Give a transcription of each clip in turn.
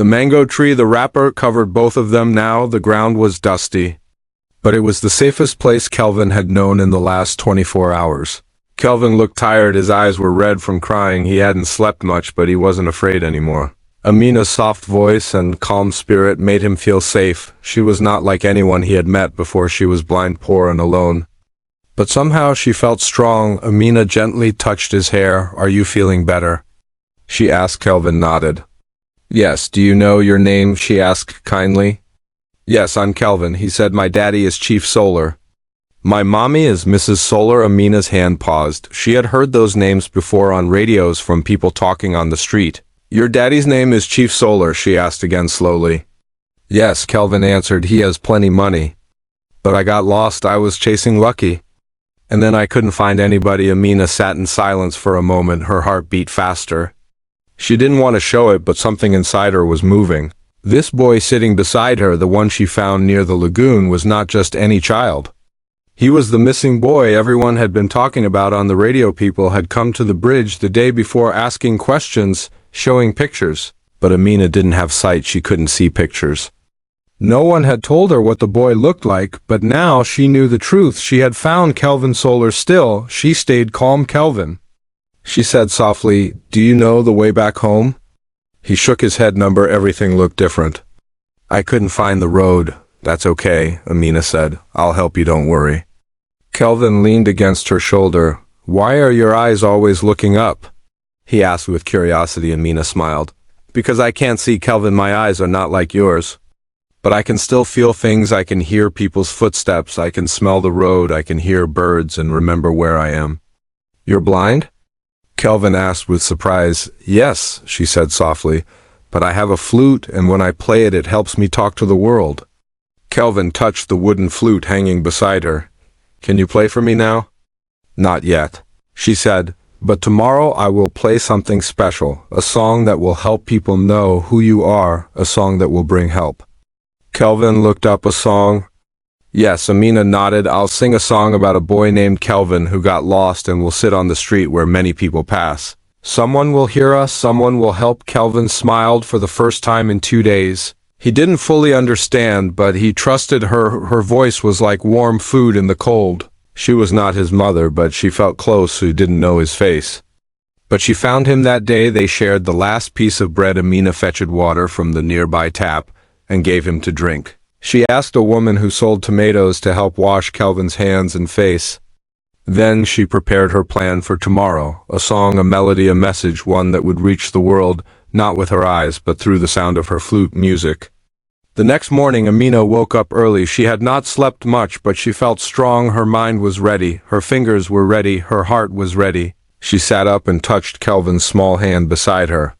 The mango tree, the wrapper covered both of them now. The ground was dusty. But it was the safest place Kelvin had known in the last 24 hours. Kelvin looked tired. His eyes were red from crying. He hadn't slept much, but he wasn't afraid anymore. Amina's soft voice and calm spirit made him feel safe. She was not like anyone he had met before. She was blind, poor, and alone. But somehow she felt strong. Amina gently touched his hair. "Are you feeling better?" she asked. Kelvin nodded. "Yes, do you know your name?" she asked kindly. "Yes, I'm Kelvin," he said. "My daddy is Chief Solar." "My mommy is Mrs. Solar." Amina's hand paused. She had heard those names before on radios from people talking on the street. "Your daddy's name is Chief Solar?" she asked again slowly. "Yes," Kelvin answered. "He has plenty money. But I got lost. I was chasing Lucky. And then I couldn't find anybody." Amina sat in silence for a moment. Her heart beat faster. She didn't want to show it, but something inside her was moving. This boy sitting beside her, the one she found near the lagoon, was not just any child. He was the missing boy everyone had been talking about on the radio. People had come to the bridge the day before asking questions, showing pictures. But Amina didn't have sight. She couldn't see pictures. No one had told her what the boy looked like, but now she knew the truth. She had found Kelvin Solar. Still, she stayed calm. "Kelvin," she said softly, "do you know the way back home?" He shook his head. "Number, everything looked different." "I couldn't find the road." "That's okay," Amina said. "I'll help you, don't worry." Kelvin leaned against her shoulder. "Why are your eyes always looking up?" he asked with curiosity. Amina smiled. "Because I can't see, Kelvin. My eyes are not like yours. But I can still feel things. I can hear people's footsteps. I can smell the road. I can hear birds and remember where I am." "You're blind?" Kelvin asked with surprise. "Yes," she said softly, "but I have a flute, and when I play it, it helps me talk to the world." Kelvin touched the wooden flute hanging beside her. "Can you play for me now?" "Not yet," she said, "but tomorrow I will play something special, a song that will help people know who you are, a song that will bring help." Kelvin looked up. "A song?" "Yes," Amina nodded. "I'll sing a song about a boy named Kelvin who got lost and will sit on the street where many people pass. Someone will hear us, someone will help." Kelvin smiled for the first time in 2 days. He didn't fully understand, but he trusted her. Her voice was like warm food in the cold. She was not his mother, but she felt close. Who didn't know his face? But she found him that day. They shared the last piece of bread. Amina fetched water from the nearby tap and gave him to drink. She asked a woman who sold tomatoes to help wash Kelvin's hands and face. Then she prepared her plan for tomorrow, a song, a melody, a message, one that would reach the world, not with her eyes, but through the sound of her flute music. The next morning, Amina woke up early. She had not slept much, but she felt strong. Her mind was ready, her fingers were ready, her heart was ready. She sat up and touched Kelvin's small hand beside her.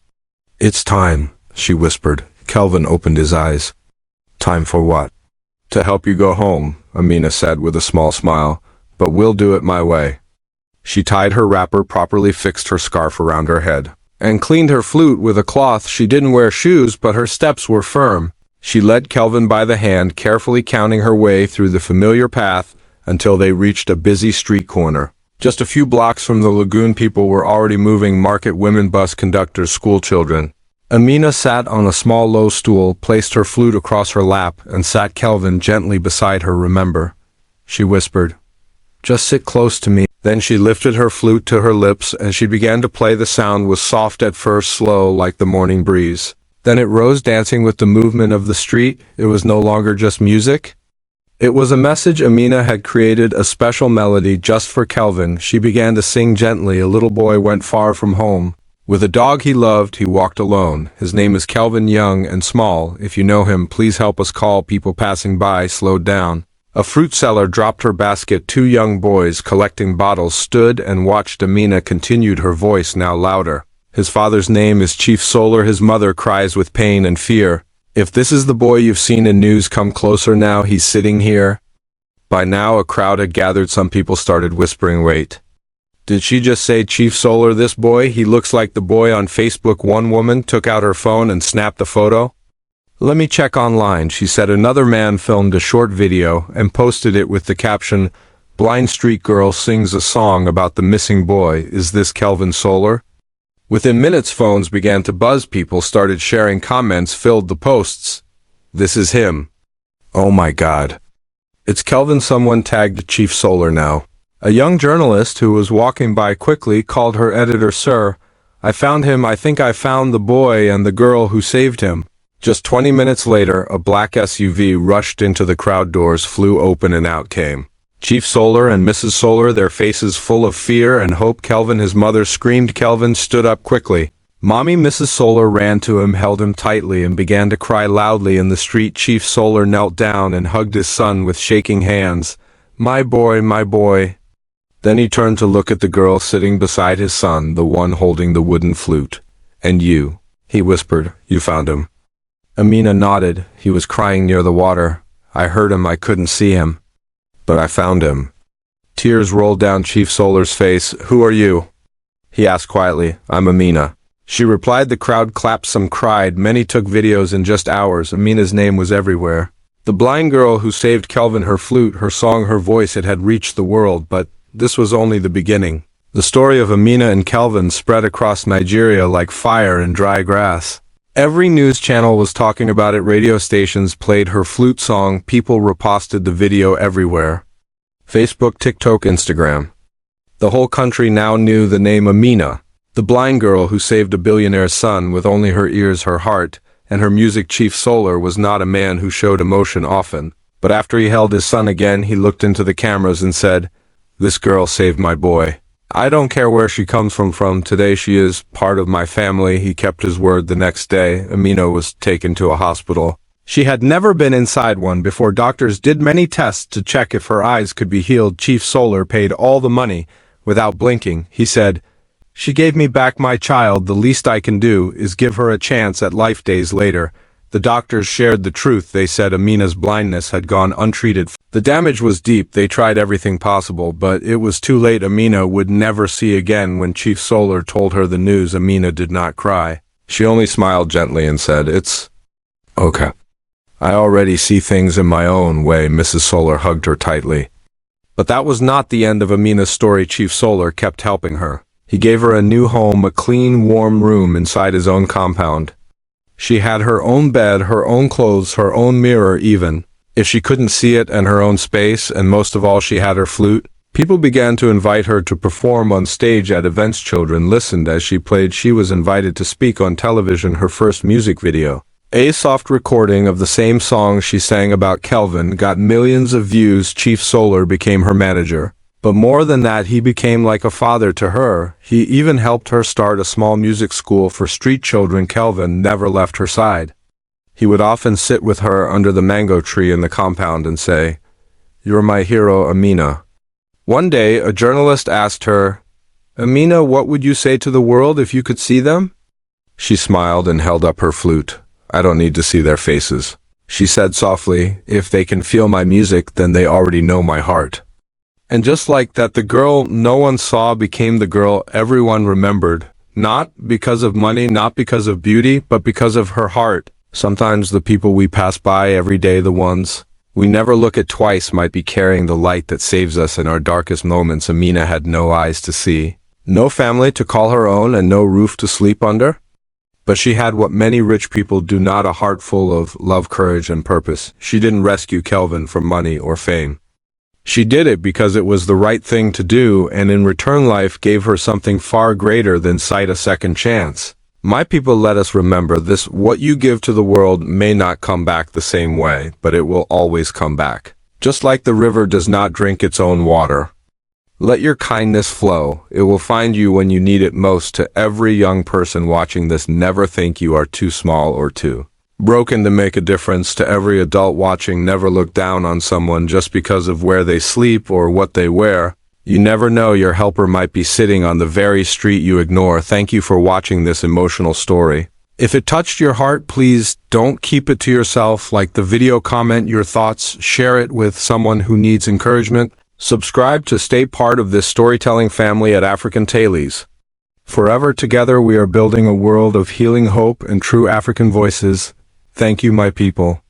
"It's time," she whispered. Kelvin opened his eyes. "Time for what?" "To help you go home," Amina said with a small smile, "but we'll do it my way." She tied her wrapper properly, fixed her scarf around her head, and cleaned her flute with a cloth. She didn't wear shoes, but her steps were firm. She led Kelvin by the hand, carefully counting her way through the familiar path until they reached a busy street corner. Just a few blocks from the lagoon, people were already moving: market women, bus conductors, school children. Amina sat on a small low stool, placed her flute across her lap, and sat Kelvin gently beside her. "Remember," she whispered, "just sit close to me." Then she lifted her flute to her lips, and she began to play. The sound was soft at first, slow, like the morning breeze. Then it rose, dancing with the movement of the street. It was no longer just music. It was a message. Amina had created a special melody just for Kelvin. She began to sing gently. A little boy went far from home. With a dog he loved, he walked alone. His name is Kelvin, young and small. If you know him, please help us call. People passing by slowed down. A fruit seller dropped her basket. 2 young boys collecting bottles stood and watched. Amina continued, her voice now louder. His father's name is Chief Solar. His mother cries with pain and fear. If this is the boy you've seen in news, come closer now. He's sitting here. By now a crowd had gathered. Some people started whispering, "Wait. Did she just say Chief Solar? This boy, he looks like the boy on Facebook." One woman took out her phone and snapped the photo. "Let me check online," she said. Another man filmed a short video and posted it with the caption, "Blind street girl sings a song about the missing boy. Is this Kelvin Solar?" Within minutes, phones began to buzz. People started sharing comments, filled the posts. This is him. Oh my God. It's Kelvin. Someone tagged Chief Solar now. A young journalist who was walking by quickly called her editor, "Sir, I found him. I think I found the boy and the girl who saved him." Just 20 minutes later, a black SUV rushed into the crowd. Doors flew open and out came Chief Solar and Mrs. Solar, their faces full of fear and hope. "Kelvin," his mother screamed. Kelvin stood up quickly. Mommy. Mrs. Solar ran to him, held him tightly, and began to cry loudly. In the street, Chief Solar knelt down and hugged his son with shaking hands. My boy, my boy." Then he turned to look at the girl sitting beside his son, the one holding the wooden flute. "And you," he whispered, "you found him." Amina nodded. "He was crying near the water. I heard him. I couldn't see him, but I found him." Tears rolled down Chief Solar's face. "Who are you?" he asked quietly. "I'm Amina," she replied. The crowd clapped, some cried, many took videos. In just hours, Amina's name was everywhere. The blind girl who saved Kelvin, her flute, her song, her voice, it had reached the world. But this was only the beginning. The story of Amina and Kelvin spread across Nigeria like fire in dry grass. Every news channel was talking about it. Radio stations played her flute song. People reposted the video everywhere. Facebook, TikTok, Instagram. The whole country now knew the name Amina, the blind girl who saved a billionaire's son with only her ears, her heart, and her music. Chief Solar was not a man who showed emotion often, but after he held his son again, he looked into the cameras and said, "This girl saved my boy. I don't care where she comes from. Today she is part of my family." He kept his word. The next day, Amina was taken to a hospital. She had never been inside one before. Doctors did many tests to check if her eyes could be healed. Chief Solar paid all the money without blinking. He said, "She gave me back my child. The least I can do is give her a chance at life." Days later, the doctors shared the truth. They said Amina's blindness had gone untreated. The damage was deep. They tried everything possible, but it was too late. Amina would never see again. When Chief Solar told her the news, Amina did not cry. She only smiled gently and said, "It's okay. I already see things in my own way." Mrs. Solar hugged her tightly. But that was not the end of Amina's story. Chief Solar kept helping her. He gave her a new home, a clean, warm room inside his own compound. She had her own bed, her own clothes, her own mirror even, if she couldn't see it, and her own space, and most of all she had her flute. People began to invite her to perform on stage at events. Children listened as she played. She was invited to speak on television. Her first music video, a soft recording of the same song she sang about Kelvin, got millions of views. Chief Solar became her manager. But more than that, he became like a father to her. He even helped her start a small music school for street children. Kelvin never left her side. He would often sit with her under the mango tree in the compound and say, "You're my hero, Amina." One day, a journalist asked her, "Amina, what would you say to the world if you could see them?" She smiled and held up her flute. "I don't need to see their faces," she said softly. "If they can feel my music, then they already know my heart." And just like that, the girl no one saw became the girl everyone remembered, not because of money, not because of beauty, but because of her heart. Sometimes the people we pass by every day, the ones we never look at twice, might be carrying the light that saves us in our darkest moments. Amina had no eyes to see, no family to call her own, and no roof to sleep under. But she had what many rich people do not, a heart full of love, courage, and purpose. She didn't rescue Kelvin for money or fame. She did it because it was the right thing to do, and in return life gave her something far greater than sight, a second chance. My people, let us remember this: what you give to the world may not come back the same way, but it will always come back. Just like the river does not drink its own water. Let your kindness flow. It will find you when you need it most. To every young person watching this, never think you are too small or too broken to make a difference. To every adult watching, never look down on someone just because of where they sleep or what they wear. You never know, your helper might be sitting on the very street you ignore. Thank you for watching this emotional story. If it touched your heart, please don't keep it to yourself. Like the video, comment your thoughts, share it with someone who needs encouragement. Subscribe to stay part of this storytelling family at African Tales. Forever together, we are building a world of healing, hope, and true African voices. Thank you, my people.